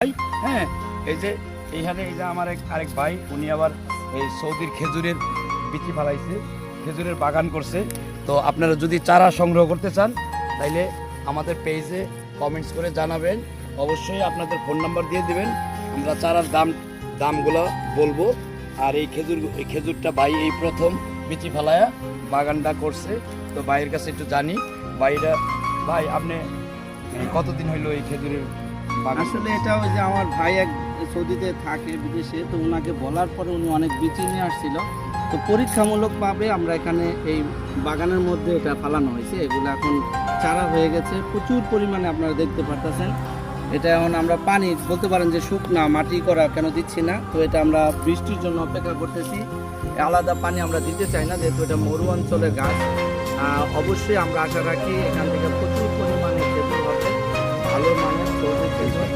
ভাই হ্যাঁ, এই যে এইখানে এই যে আমার আরেক ভাই, উনি আবার এই সৌদির খেজুরের বিচি ফালাইছে, খেজুরের বাগান করছে। তো আপনারা যদি চারা সংগ্রহ করতে চান তাইলে আমাদের পেজে কমেন্টস করে জানাবেন, অবশ্যই আপনাদের ফোন নাম্বার দিয়ে দিবেন, আমরা চারার দামগুলো বলবো। আর এই খেজুরটা ভাই এই প্রথম বিচি ফালায়া বাগানটা করছে। তো ভাইয়ের কাছে একটু জানি, ভাই আপনি কতদিন হইলো এই খেজুরের? আসলে এটা ওই যে আমার ভাই এক সৌদিতে থাকে বিদেশে, তো ওনাকে বলার পরে উনি অনেক বীজ নিয়ে আসছিল। তো পরীক্ষামূলকভাবে আমরা এখানে এই বাগানের মধ্যে এটা ফালানো হয়েছে। এগুলো এখন চারা হয়ে গেছে প্রচুর পরিমাণে, আপনারা দেখতে পারতেছেন। এটা এখন আমরা পানি বলতে পারেন যে শুকনা মাটি করা কেন দিচ্ছি না, তো এটা আমরা বৃষ্টির জন্য অপেক্ষা করতেছি। আলাদা পানি আমরা দিতে চাই না, যেহেতু এটা মরু অঞ্চলের গাছ। অবশ্যই আমরা আশা রাখি এখান থেকে প্রচুর পরিমাণে খেজুর হবে, ভালো মানের সৌদি খেজুর।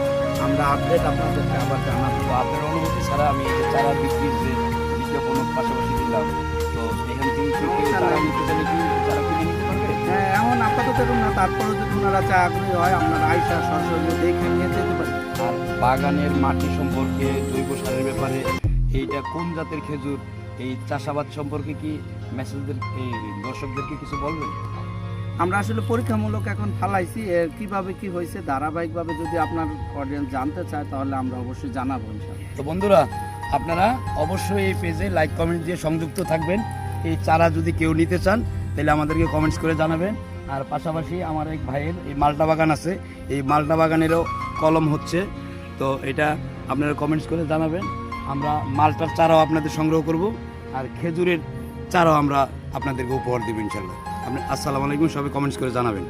আমরা আপডেট আপনাদেরকে আবার জানাবো। আপনার অনুমতি ছাড়া আমি এই যে চারা বিক্রির যে বিজ্ঞাপন পাশাপাশি দিলাম, তো এখান থেকে চারা নিতে চাইলে কি চারা কিনে নিতে পারবে? হ্যাঁ, এমন আপাতত এরকম না, তারপরেও যদি ওনারা চা আগ্রহী হয় আপনারা আইসা সরাসরি দেখে নিয়ে যেতে পারেন। আর বাগানের মাটি সম্পর্কে, জৈব সারের ব্যাপারে, এইটা কোন জাতের খেজুর, এই চাষাবাদ সম্পর্কে কি মেসেজদের এই দর্শকদেরকে কিছু বলবেন? আমরা আসলে পরীক্ষামূলক এখন ফালাইছি, এর কিভাবে কি হয়েছে ধারাবাহিকভাবে যদি আপনার অডিয়েন্স জানতে চায় তাহলে আমরা অবশ্যই জানাবো ইনশাআল্লাহ। তো বন্ধুরা, আপনারা অবশ্যই এই পেজে লাইক কমেন্ট দিয়ে সংযুক্ত থাকবেন। এই চারা যদি কেউ নিতে চান তাহলে আমাদেরকে কমেন্টস করে জানাবেন। আর পাশাপাশি আমার এক ভাইয়ের এই মালটা বাগান আছে, এই মালটা বাগানেরও কলম হচ্ছে, তো এটা আপনারা কমেন্টস করে জানাবেন। আমরা মালটার চারাও আপনাদের সংগ্রহ করব, আর খেজুরের চারাও আমরা আপনাদেরকে উপহার দেব ইনশাল্লাহ। আপনি আসসালামু আলাইকুম, সবাই কমেন্টস করে জানাবেন।